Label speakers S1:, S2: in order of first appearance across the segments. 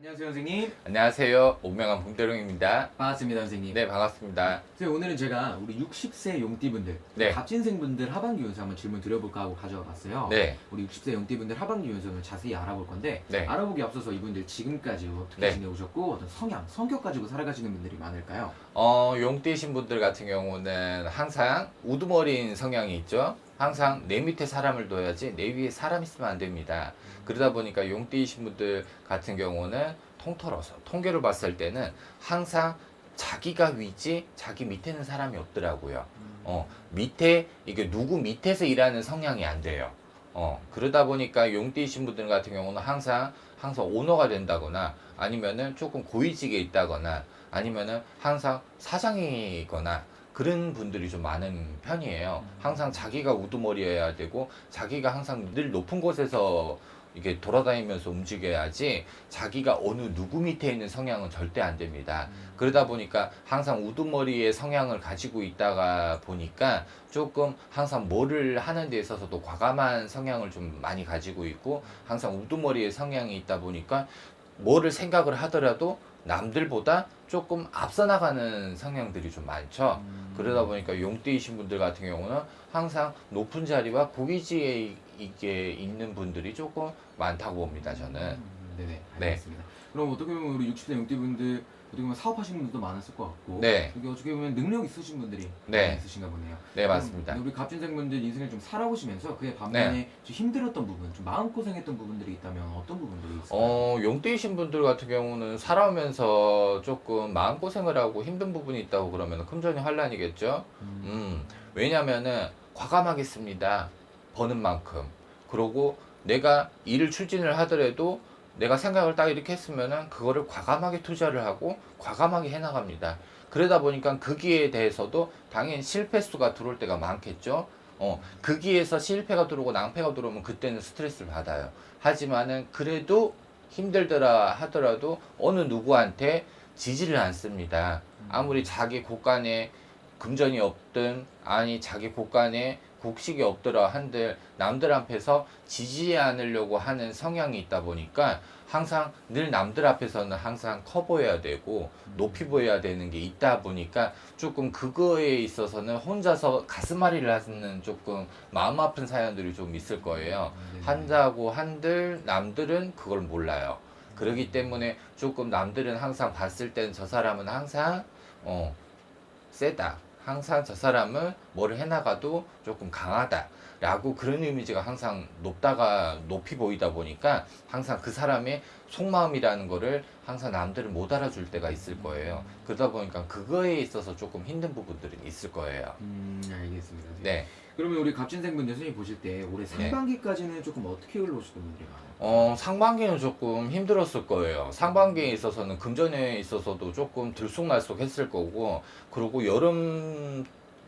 S1: 안녕하세요 선생님.
S2: 안녕하세요. 오명한 봉대룡입니다.
S1: 반갑습니다 선생님.
S2: 네, 반갑습니다.
S1: 선생님 오늘은 제가 우리 60세 용띠분들,
S2: 네.
S1: 갑진생분들 하반기 운세 한번 질문 드려볼까 하고 가져와 봤어요.
S2: 네.
S1: 우리 60세 용띠분들 하반기 운세를 자세히 알아볼 건데
S2: 네.
S1: 알아보기 앞서서 이분들 지금까지 어떻게
S2: 네.
S1: 지내오셨고 어떤 성향, 성격 가지고 살아가시는 분들이 많을까요?
S2: 용띠신 분들 같은 경우는 항상 우두머리인 성향이 있죠. 항상 내 밑에 사람을 둬야지 내 위에 사람 있으면 안 됩니다. 그러다 보니까 용띠이신 분들 같은 경우는 통털어서 통계를 봤을 때는 항상 자기가 위지 자기 밑에는 사람이 없더라고요. 밑에 이게 누구 밑에서 일하는 성향이 안 돼요. 그러다 보니까 용띠이신 분들 같은 경우는 항상 오너가 된다거나 아니면은 조금 고위직에 있다거나 아니면은 항상 사장이거나 그런 분들이 좀 많은 편이에요. 항상 자기가 우두머리여야 되고 자기가 항상 늘 높은 곳에서 이게 돌아다니면서 움직여야지 자기가 어느 누구 밑에 있는 성향은 절대 안 됩니다. 그러다 보니까 항상 우두머리의 성향을 가지고 있다가 보니까 조금 항상 뭐를 하는 데 있어서도 과감한 성향을 좀 많이 가지고 있고 항상 우두머리의 성향이 있다 보니까 뭐를 생각을 하더라도 남들보다 조금 앞서 나가는 성향들이 좀 많죠. 그러다 보니까 용띠이신 분들 같은 경우는 항상 높은 자리와 고위지에 이게 있는 분들이 조금 많다고 봅니다, 저는.
S1: 네네,
S2: 네.
S1: 알겠습니다. 그럼 어떻게 보면 우리 60세 용띠분들 어떻게 보면 사업하시는 분들도 많았을 것 같고
S2: 네.
S1: 여기 어떻게 보면 능력 있으신 분들이
S2: 네.
S1: 많이 있으신가 보네요.
S2: 네, 맞습니다.
S1: 우리 갑진생분들 인생을 좀 살아보시면서 그에 반면에 좀 힘들었던 부분, 좀 마음고생했던 부분들이 있다면 어떤 부분들이 있을까요?
S2: 용띠이신 분들 같은 경우는 살아오면서 조금 마음고생을 하고 힘든 부분이 있다고 그러면 금전이 환란이겠죠. 왜냐면은 과감하겠습니다. 버는 만큼. 그러고 내가 일을 추진을 하더라도 내가 생각을 딱 이렇게 했으면은 그거를 과감하게 투자를 하고 과감하게 해나갑니다. 그러다 보니까 그 기회에 대해서도 당연히 실패 수가 들어올 때가 많겠죠. 그 기회에서 실패가 들어오고 낭패가 들어오면 그때는 스트레스를 받아요. 하지만은 그래도 힘들더라 하더라도 어느 누구한테 지지를 않습니다. 아무리 자기 곳간에 금전이 없든 아니 자기 곳간에 곡식이 없더라 한들 남들 앞에서 지지 않으려고 하는 성향이 있다 보니까 항상 늘 남들 앞에서는 항상 커 보여야 되고 높이 보여야 되는 게 있다 보니까 조금 그거에 있어서는 혼자서 가슴앓이를 하는 조금 마음 아픈 사연들이 좀 있을 거예요. 한다고 한들 남들은 그걸 몰라요. 그렇기 때문에 조금 남들은 항상 봤을 땐 저 사람은 항상 세다. 항상 저 사람은 뭐를 해나가도 조금 강하다 라고 그런 이미지가 항상 높이 보이다 보니까 항상 그 사람의 속마음이라는 거를 항상 남들은 못 알아줄 때가 있을 거예요. 그러다 보니까 그거에 있어서 조금 힘든 부분들은 있을 거예요.
S1: 알겠습니다.
S2: 네.
S1: 그러면 우리 갑진생분들 선생님 보실 때 올해 상반기까지는 조금 어떻게 흘러오셨던 분들이 많아요?
S2: 상반기는 조금 힘들었을 거예요. 상반기에 있어서는 금전에 있어서도 조금 들쑥날쑥 했을 거고, 그리고 여름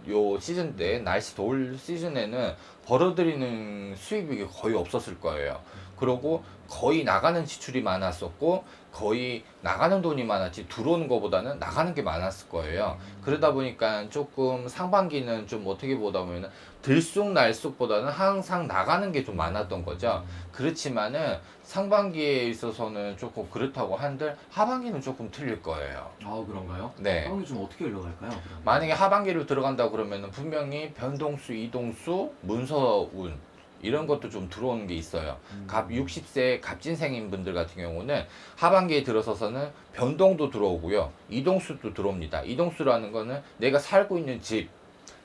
S2: 요 시즌 때, 날씨 더울 시즌에는 벌어들이는 수입이 거의 없었을 거예요. 그리고 거의 나가는 지출이 많았었고, 거의 나가는 돈이 많았지 들어오는 것보다는 나가는 게 많았을 거예요. 그러다 보니까 조금 상반기는 좀 어떻게 보다 보면 들쑥날쑥보다는 항상 나가는 게 좀 많았던 거죠. 그렇지만은 상반기에 있어서는 조금 그렇다고 한들 하반기는 조금 틀릴 거예요.
S1: 아 그런가요?
S2: 네.
S1: 상반기 좀 어떻게 흘러갈까요? 그러면?
S2: 만약에 하반기로 들어간다 그러면은 분명히 변동수, 이동수, 문서운 이런 것도 좀 들어오는 게 있어요. 60세 갑진생인 분들 같은 경우는 하반기에 들어서서는 변동도 들어오고요. 이동수도 들어옵니다. 이동수라는 거는 내가 살고 있는 집,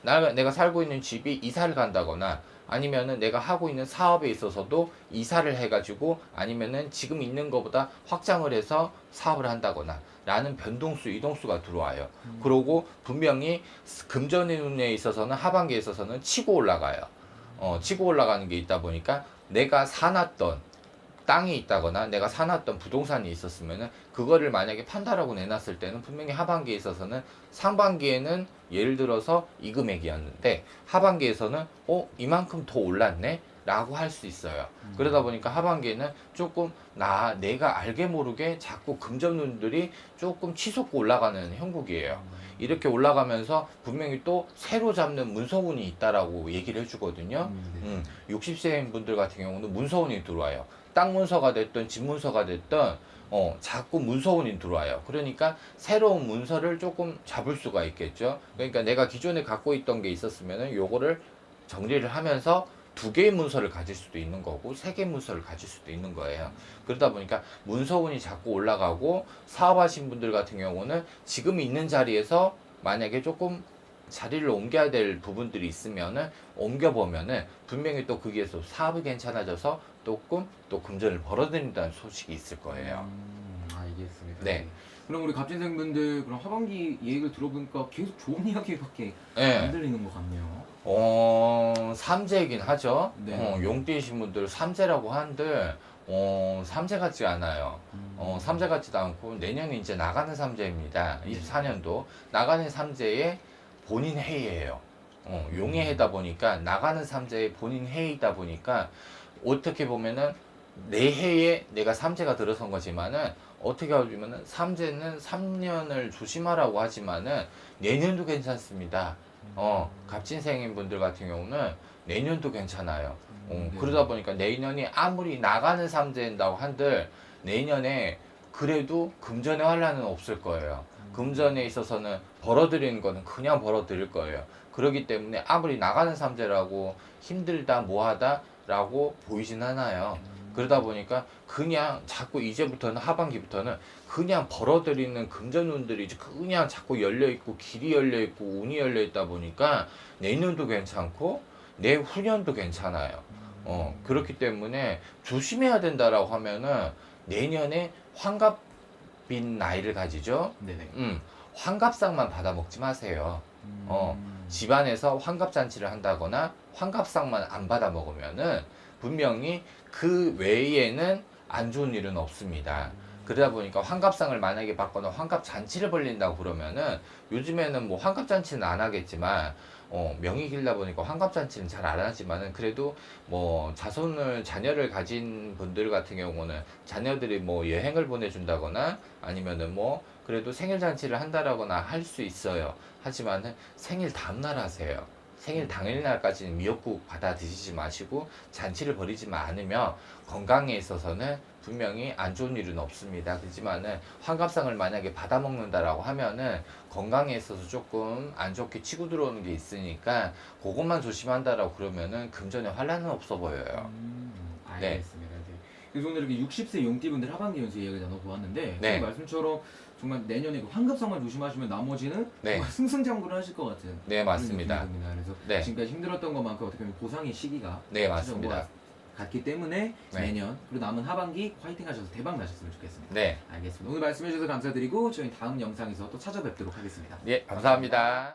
S2: 내가 살고 있는 집이 이사를 간다거나 아니면은 내가 하고 있는 사업에 있어서도 이사를 해가지고 아니면은 지금 있는 것보다 확장을 해서 사업을 한다거나 라는 변동수, 이동수가 들어와요. 그러고 분명히 금전의 눈에 있어서는 하반기에 있어서는 치고 올라가요. 치고 올라가는 게 있다 보니까 내가 사놨던 땅이 있다거나 내가 사놨던 부동산이 있었으면은 그거를 만약에 판다라고 내놨을 때는 분명히 하반기에 있어서는 상반기에는 예를 들어서 이 금액이었는데 하반기에서는 이만큼 더 올랐네 라고 할 수 있어요. 그러다 보니까 하반기에는 조금 내가 알게 모르게 자꾸 금전운들이 조금 치솟고 올라가는 형국이에요. 이렇게 올라가면서 분명히 또 새로 잡는 문서운이 있다라고 얘기를 해주거든요. 60세인 분들 같은 경우는 문서운이 들어와요. 땅 문서가 됐든 집 문서가 됐든 자꾸 문서운이 들어와요. 그러니까 새로운 문서를 조금 잡을 수가 있겠죠. 그러니까 내가 기존에 갖고 있던 게 있었으면은 요거를 정리를 하면서 2개의 문서를 가질 수도 있는 거고 3개의 문서를 가질 수도 있는 거예요. 그러다 보니까 문서운이 자꾸 올라가고 사업하신 분들 같은 경우는 지금 있는 자리에서 만약에 조금 자리를 옮겨야 될 부분들이 있으면은 옮겨보면은 분명히 또 거기에서 사업이 괜찮아져서 조금 또 금전을 벌어들인다는 소식이 있을 거예요.
S1: 알겠습니다.
S2: 네.
S1: 그럼 우리 갑진생분들 그럼 하반기 얘기를 들어보니까 계속 좋은 이야기밖에
S2: 네.
S1: 안 들리는 것 같네요.
S2: 삼재이긴 하죠.
S1: 네.
S2: 용띠이신 분들 삼재라고 하는데 삼재 같지 않아요. 삼재 같지도 않고 내년에 이제 나가는 삼재입니다. 24년도 나가는 삼재의 본인 해이에요. 용의 해다 보니까 나가는 삼재의 본인 해이다 보니까 어떻게 보면은 내 해에 내가 삼재가 들어선 거지만은 어떻게 하면은 삼재는 3년을 조심하라고 하지만은 내년도 괜찮습니다. 갑진생인 분들 같은 경우는 내년도 괜찮아요. 그러다 보니까 내년이 아무리 나가는 삼재인다고 한들 내년에 그래도 금전의 환란은 없을 거예요. 금전에 있어서는 벌어들이는 거는 그냥 벌어들일 거예요. 그렇기 때문에 아무리 나가는 삼재라고 힘들다 뭐하다 라고 보이진 않아요. 그러다 보니까 그냥 자꾸 이제부터는 하반기부터는 그냥 벌어들이는 금전운들이 그냥 자꾸 열려있고 길이 열려있고 운이 열려있다 보니까 내년도 괜찮고 내후년도 괜찮아요. 그렇기 때문에 조심해야 된다라고 하면은 내년에 환갑인 나이를 가지죠.
S1: 네네.
S2: 환갑상만 받아 먹지 마세요. 집안에서 환갑잔치를 한다거나 환갑상만 안 받아 먹으면은 분명히 그 외에는 안 좋은 일은 없습니다. 그러다 보니까 환갑상을 만약에 받거나 환갑잔치를 벌린다고 그러면은 요즘에는 뭐 환갑잔치는 안 하겠지만 명의 길다 보니까 환갑잔치는 잘 안 하지만은 그래도 뭐 자녀를 가진 분들 같은 경우는 자녀들이 뭐 여행을 보내준다거나 아니면은 뭐 그래도 생일잔치를 한다라거나 할 수 있어요. 하지만은 생일 다음날 하세요. 생일 당일날까지는 미역국 받아 드시지 마시고 잔치를 벌이지만 않으면 건강에 있어서는 분명히 안 좋은 일은 없습니다. 그렇지만은 환갑상을 만약에 받아 먹는다라고 하면은 건강에 있어서 조금 안 좋게 치고 들어오는 게 있으니까 그것만 조심한다라고 그러면은 금전에 환란은 없어 보여요.
S1: 알겠습니다. 네. 그래서 오늘 이렇게 60세 용띠분들 하반기 운세 이야기 나눠보았는데
S2: 네.
S1: 선생님 말씀처럼 정말 내년에 그 환갑상만 조심하시면 나머지는
S2: 네.
S1: 정말 승승장구를 하실 것 같은
S2: 네, 맞습니다.
S1: 그런 느낌이 듭니다. 그래서
S2: 네.
S1: 지금까지 힘들었던 것만큼 어떻게 보면 보상의 시기가
S2: 네, 맞습니다.
S1: 같기 때문에
S2: 네.
S1: 내년 그리고 남은 하반기 화이팅 하셔서 대박 나셨으면 좋겠습니다.
S2: 네.
S1: 알겠습니다. 오늘 말씀해 주셔서 감사드리고 저희 다음 영상에서 또 찾아뵙도록 하겠습니다.
S2: 예, 감사합니다.